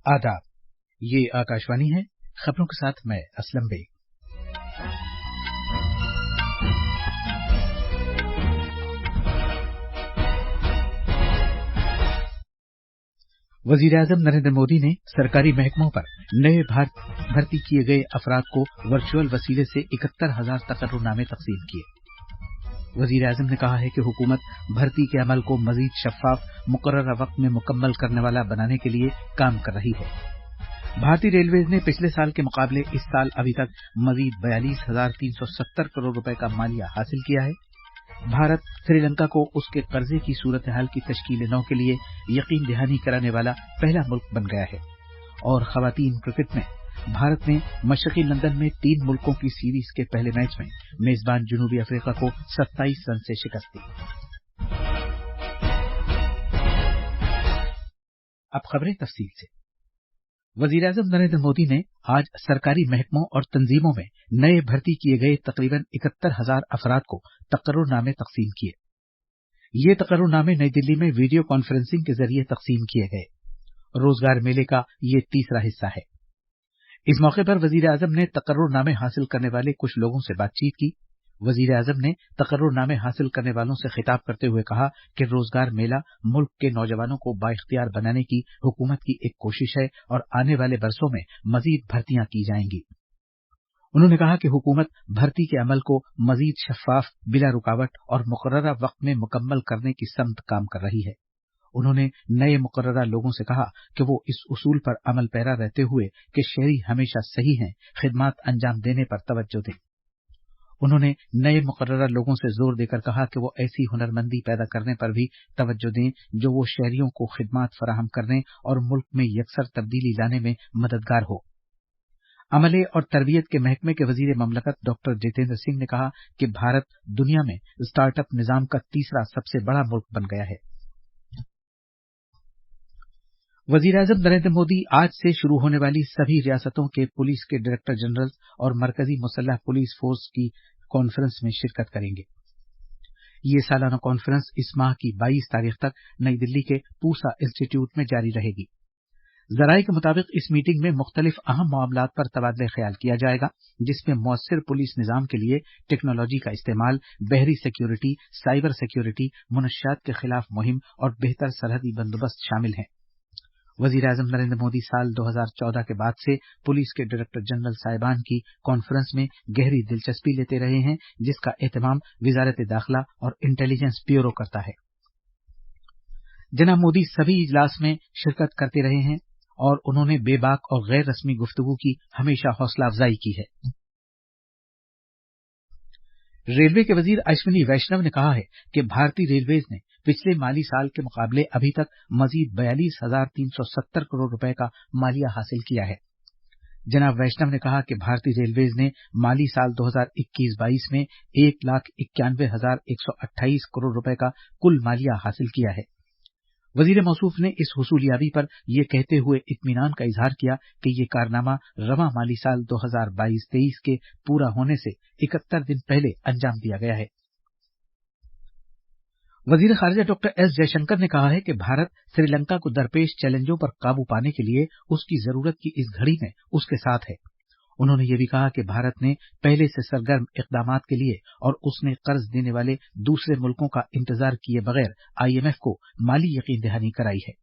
आदाब, ये आकाशवाणी है। खबरों के साथ मैं असलम बेग। वजीर-ए-आजम नरेंद्र मोदी ने सरकारी महकमों पर नए भर्ती किए गए अफराद को वर्चुअल वसीले से 71,000 तकर्रुनामे तकसीम किए। वजीर-ए-आजम ने कहा है कि हुकूमत भर्ती के अमल को मजीद शफाफ, मुकर्ररा वक्त में मुकम्मल करने वाला बनाने के लिए काम कर रही है। भारतीय रेलवेज ने पिछले साल के मुकाबले इस साल अभी तक मजीद 42,370 करोड़ रुपए का मालिया हासिल किया है। भारत श्रीलंका को उसके कर्जे की सूरत हाल की तश्कील-ए-नौ के लिए यकीन दहानी कराने वाला पहला मुल्क बन गया है। और खवातीन क्रिकेट में भारत ने मशरकी लंदन में 3 मुल्कों की सीरीज के पहले मैच में मेजबान जनूबी अफ्रीका को 27 रन से शिकस्त दी। अब खबरें तफसील से। वजीर-ए-आजम नरेंद्र मोदी ने आज सरकारी महकमों और तंजीमों में नए भर्ती किए गए तकरीबन 71,000 अफराद को तकर्रुनामे तकसीम किए। ये तकर्रुनामे नई दिल्ली में वीडियो कॉन्फ्रेंसिंग के जरिए तकसीम किए गए। रोजगार मेले का ये तीसरा हिस्सा है। इस मौके पर वजीर-ए-आजम ने तकर्रुनामे हासिल करने वाले कुछ लोगों से बातचीत की। वजीर-ए-आजम ने तकर्रुनामे हासिल करने वालों से खिताब करते हुए कहा कि रोजगार मेला मुल्क के नौजवानों को बाइख्तियार बनाने की हुकूमत की एक कोशिश है और आने वाले बरसों में मजीद भर्तियां की जाएंगी। उन्होंने कहा कि हुकूमत भर्ती के अमल को मजीद शफाफ, बिला रुकावट और मुकर्ररा वक्त में मुकम्मल करने की समत काम कर रही है। उन्होंने नए मुकर्ररा लोगों से कहा कि वो इस उसूल पर अमल पैरा रहते हुए कि शहरी हमेशा सही हैं, खिदमात अंजाम देने पर तवज्जो दें। उन्होंने नए मुकर्ररा लोगों से जोर देकर कहा कि वो ऐसी हुनरमंदी पैदा करने पर भी तवज्जो दें जो वो शहरियों को खिदमात फराहम करने और मुल्क में यकसर तब्दीली लाने में मददगार हो। अमले और तरबियत के महकमे के वजीर ममलकत डॉक्टर जितेंद्र सिंह ने कहा कि भारत दुनिया में स्टार्टअप निजाम का तीसरा सबसे बड़ा मुल्क बन गया है। वजीर-ए-आजम नरेंद्र मोदी आज से शुरू होने वाली सभी रियासतों के पुलिस के डायरेक्टर जनरल और मरकजी मुसल्लह पुलिस फोर्स की कॉन्फ्रेंस में शिरकत करेंगे। ये सालाना कॉन्फ्रेंस इस माह की 22 तारीख तक नई दिल्ली के पूसा इंस्टीट्यूट में जारी रहेगी। जराये के मुताबिक इस मीटिंग में मुख्तलिफ अहम मामलात पर तबादला ख्याल किया जाएगा, जिसमें मौसर पुलिस निजाम के लिए टेक्नोलॉजी का इस्तेमाल, बहरी सिक्योरिटी, साइबर सिक्योरिटी, मुनश्शियात के खिलाफ मुहिम और बेहतर सरहदी बंदोबस्त शामिल हैं। वजीर-ए-आजम नरेंद्र मोदी साल 2014 के बाद से पुलिस के डायरेक्टर जनरल साहिबान की कॉन्फ्रेंस में गहरी दिलचस्पी लेते रहे हैं, जिसका एहतमाम वजारत दाखिला और इंटेलिजेंस ब्यूरो करता है। जनाब मोदी सभी इजलास में शिरकत करते रहे हैं और उन्होंने बेबाक और गैर रस्मी गुफ्तगू की हमेशा हौसला अफजाई की है। रेलवे के वजीर अश्विनी वैष्णव ने कहा है कि भारतीय रेलवेज ने पिछले माली साल के मुकाबले अभी तक मजीद 42,370 करोड़ रुपए का मालिया हासिल किया है। जनाब वैष्णव ने कहा कि भारतीय रेलवेज ने माली साल 2021-22 में 1,91,128 करोड़ रुपए का कुल मालिया हासिल किया है। वजीर मौसूफ ने इस हुसूलियाबी पर यह कहते हुए इत्मीनान का इजहार किया कि ये कारनामा रवां माली साल 2022-23 के पूरा होने से 71 दिन पहले अंजाम दिया गया है। वजीर खारिजा डॉक्टर एस जयशंकर ने कहा है कि भारत श्रीलंका को दरपेश चैलेंजों पर काबू पाने के लिए उसकी जरूरत की इस घड़ी में उसके साथ है। उन्होंने ये भी कहा कि भारत ने पहले से सरगर्म इकदामात के लिए और उसने कर्ज देने वाले दूसरे मुल्कों का इंतजार किए बगैर IMF को माली यकीन दहानी कराई है।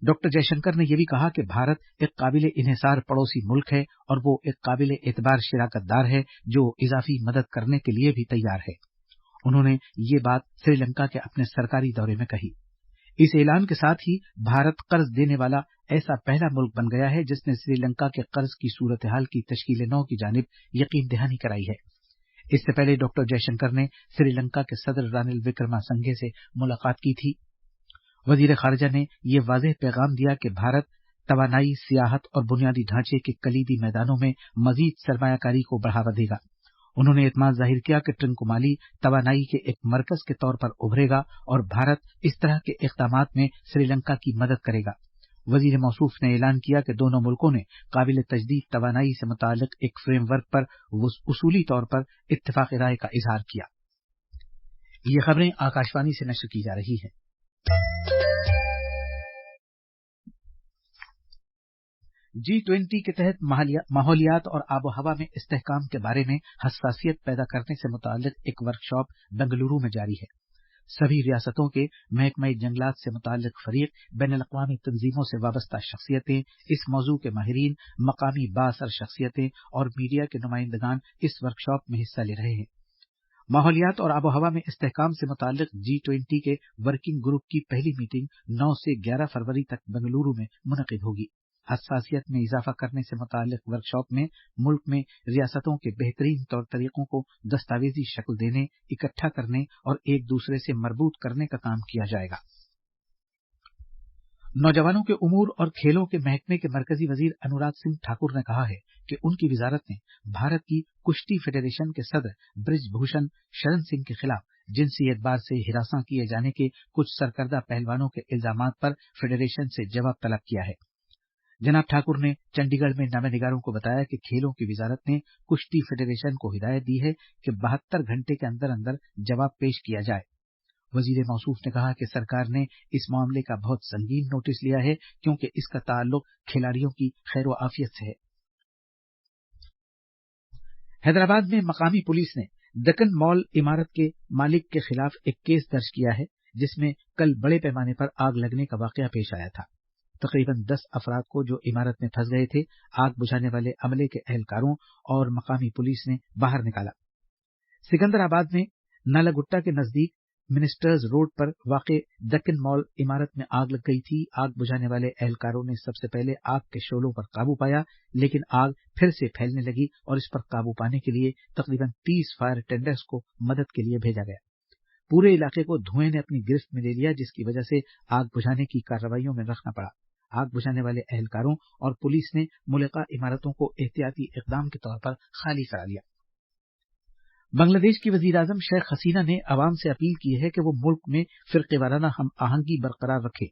डॉक्टर जयशंकर ने यह भी कहा कि भारत एक काबिल इन्हिसार पड़ोसी मुल्क है और वो एक काबिल एतबार शिराकतदार है जो इजाफी मदद करने के लिए भी तैयार है। उन्होंने ये बात श्रीलंका के अपने सरकारी दौरे में कही। इस ऐलान के साथ ही भारत कर्ज देने वाला ऐसा पहला मुल्क बन गया है जिसने श्रीलंका के कर्ज की सूरत हाल की तश्कील-ए-नौ की जानिब यकीन दहानी कराई है। इससे पहले डॉक्टर जयशंकर ने श्रीलंका के सदर रानिल विक्रमासिंघे से मुलाकात की थी। वजीर खारिजा ने यह वाज़ेह पैगाम दिया कि भारत तवानाई, सियाहत और बुनियादी ढांचे के कलीदी मैदानों में मजीद सरमायाकारी को बढ़ावा देगा। उन्होंने एतमाद जाहिर किया कि ट्रिंकुमाली तवानाई के एक मरकज के तौर पर उभरेगा और भारत इस तरह के इक़दामात में श्रीलंका की मदद करेगा। वजीर मौसूफ ने ऐलान किया कि दोनों मुल्कों ने काबिल तजदीद तवानाई से मुतालिक एक फ्रेमवर्क पर उसूली तौर पर इत्तिफाक राय का इजहार किया। ये खबरें आकाशवाणी से नश्र की जा रही हैं। G20 के तहत माहौलियात और आबो हवा में इस्तेहकाम के बारे में हसासियत पैदा करने से मुताल्लिक एक वर्कशॉप बेंगलुरु में जारी है। सभी रियासतों के महकमा जंगलात से मुताल्लिक फरीक, बैनुल-अक़वामी तंजीमों से वाबस्ता शख्सियतें, इस मौजू के माहिरीन, मकामी बाअसर शख्सियतें और मीडिया के नुमाइंदगान इस वर्कशॉप में हिस्सा ले रहे हैं। माहौलियात और आबो हवा में इस्तेहकाम से मुताल्लिक G20 के वर्किंग ग्रुप की पहली मीटिंग 9 से 11 फरवरी तक बेंगलुरु में मुनक़िद होगी। हसासियत में इजाफा करने से मुताल्लिक वर्कशॉप में मुल्क में रियासतों के बेहतरीन तौर तरीकों को दस्तावेजी शक्ल देने, इकट्ठा करने और एक दूसरे से मरबूत करने का काम किया जाएगा। नौजवानों के उमूर और खेलों के महकमे के मरकजी वजीर अनुराग सिंह ठाकुर ने कहा है कि उनकी विजारत ने भारत की कुश्ती फेडरेशन के सदर ब्रिजभूषण शरण सिंह के खिलाफ जिनसी एतबार से हिरासत किए जाने के कुछ सरकर्दा पहलवानों के इल्जामात पर फेडरेशन से जवाब तलब किया है। जनाब ठाकुर ने चंडीगढ़ में नामे-निगारों को बताया कि खेलों की विजारत ने कुश्ती फेडरेशन को हिदायत दी है कि 72 घंटे के अंदर अंदर जवाब पेश किया जाए। वजीर मौसूफ ने कहा कि सरकार ने इस मामले का बहुत संगीन नोटिस लिया है क्योंकि इसका ताल्लुक खिलाड़ियों की खैर व आफियत से है। हैदराबाद में मकामी पुलिस ने दक्कन मॉल इमारत के मालिक के खिलाफ एक केस दर्ज किया है जिसमें कल बड़े पैमाने पर आग लगने का वाकया पेश आया था। तकरीबन 10 अफराद को जो इमारत में फंस गए थे आग बुझाने वाले अमले के एहलकारों और मकामी पुलिस ने बाहर निकाला। सिकंदराबाद में नालागुट्टा के नजदीक मिनिस्टर्स रोड पर वाक़े दक्कन मॉल इमारत में आग लग गई थी। आग बुझाने वाले एहलकारों ने सबसे पहले आग के शोलों पर काबू पाया, लेकिन आग फिर से फैलने लगी और इस पर काबू पाने के लिए तकरीबन 30 फायर टेंडर्स को मदद के लिए भेजा गया। पूरे इलाके को धुएं ने अपनी गिरफ्त में ले लिया, जिसकी वजह से आग बुझाने की कार्रवाइयों में रखना पड़ा। आग बुझाने वाले एहलकारों और पुलिस ने मुल्का इमारतों को एहतियाती इक़दाम के तौर पर खाली करा लिया। बांग्लादेश की वजीर आजम शेख हसीना ने अवाम से अपील की है कि वो मुल्क में फिरक़ेवाराना हम आहंगी बरकरार रखे।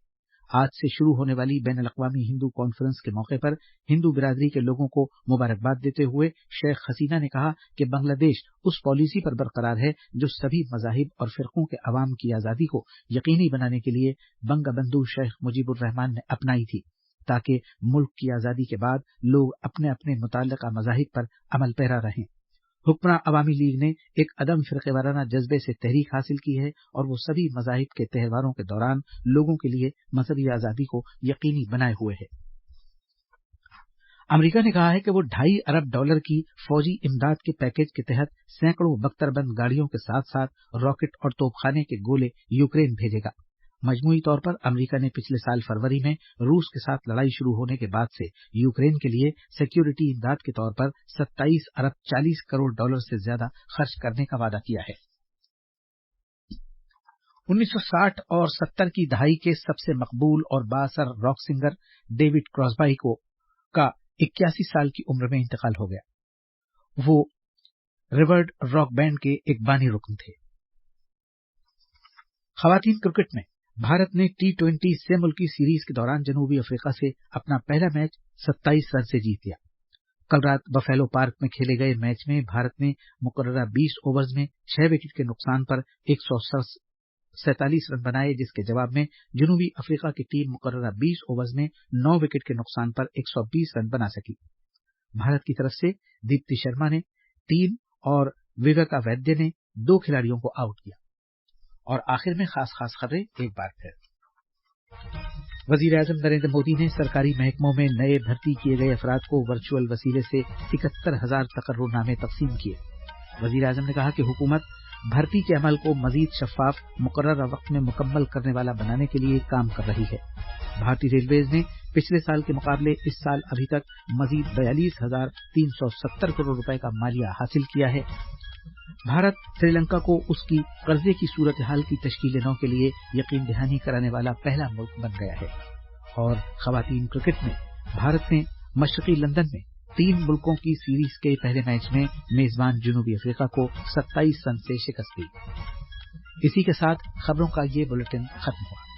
आज से शुरू होने वाली बैनुल-अक़वामी हिंदू कॉन्फ्रेंस के मौके पर हिंदू बिरादरी के लोगों को मुबारकबाद देते हुए शेख हसीना ने कहा कि बांग्लादेश उस पॉलिसी पर बरकरार है जो सभी मज़ाहिब और फिरकों के अवाम की आज़ादी को यकीनी बनाने के लिए बंगबंधु शेख मुजीबुर रहमान ने अपनाई थी, ताकि मुल्क की आज़ादी के बाद लोग अपने अपने मुताल्लिका मज़ाहिब पर अमल पैरा रहें। हुक्मरां अवामी लीग ने एक अदम फिरक़ेवाराना जज्बे से तहरीक हासिल की है और वो सभी मज़ाहिब के त्योहारों के दौरान लोगों के लिए मजहबी आज़ादी को यकीनी बनाए हुए है। अमेरिका ने कहा है कि वो $2.5 अरब की फौजी इमदाद के पैकेज के तहत सैकड़ों बख्तरबंद गाड़ियों के साथ साथ रॉकेट और तोपखाने के गोले यूक्रेन भेजेगा। मजमूई तौर पर अमेरिका ने पिछले साल फरवरी में रूस के साथ लड़ाई शुरू होने के बाद से यूक्रेन के लिए सिक्योरिटी इमदाद के तौर पर $27 अरब 40 करोड़ से ज्यादा खर्च करने का वादा किया है। 1960 और 70 की दहाई के सबसे मकबूल और बाअसर रॉक सिंगर डेविड क्रॉसबाई का 81 साल की उम्र में इंतकाल हो गया। वो रिवर्ड रॉक बैंड के एक बानी रुकन थे। खवातीन क्रिकेट में भारत ने T20 से मुल्की सीरीज के दौरान जनूबी अफ्रीका से अपना पहला मैच 27 रन से जीत लिया। कल रात बफेलो पार्क में खेले गए मैच में भारत ने मुकर्ररा 20 ओवर्स में 6 विकेट के नुकसान पर 147 रन बनाए, जिसके जवाब में जनूबी अफ्रीका की टीम मुकर्ररा 20 ओवर्स में 9 विकेट के नुकसान पर 120 रन बना सकी। भारत की तरफ से दीप्ति शर्मा ने 3 और विवेका वैद्य ने 2 खिलाड़ियों को आउट किया। और आखिर में खास खबरें एक बार फिर। वजीर आजम नरेंद्र मोदी ने सरकारी महकमों में नए भर्ती किए गए अफराद को वर्चुअल वसीले से 71,000 तकर्रुरनामे तकसीम किए। वजीर आजम ने कहा कि हुकूमत भर्ती के अमल को मजीद शफाफ, मुकर्रर वक्त में मुकम्मल करने वाला बनाने के लिए काम कर रही है। भारतीय रेलवेज ने पिछले साल के मुकाबले इस साल अभी तक मजीद 42,370 करोड़ रुपए का मालिया हासिल किया है। भारत श्रीलंका को उसकी कर्जे की सूरत हाल की तश्कील नौ के लिए यकीन दहानी कराने वाला पहला मुल्क बन गया है। और खवातीन क्रिकेट में भारत ने मशरकी लंदन में 3 मुल्कों की सीरीज के पहले मैच में मेजबान जनूबी अफ्रीका को 27 रन से शिकस्त दी। इसी के साथ खबरों का ये बुलेटिन खत्म हुआ।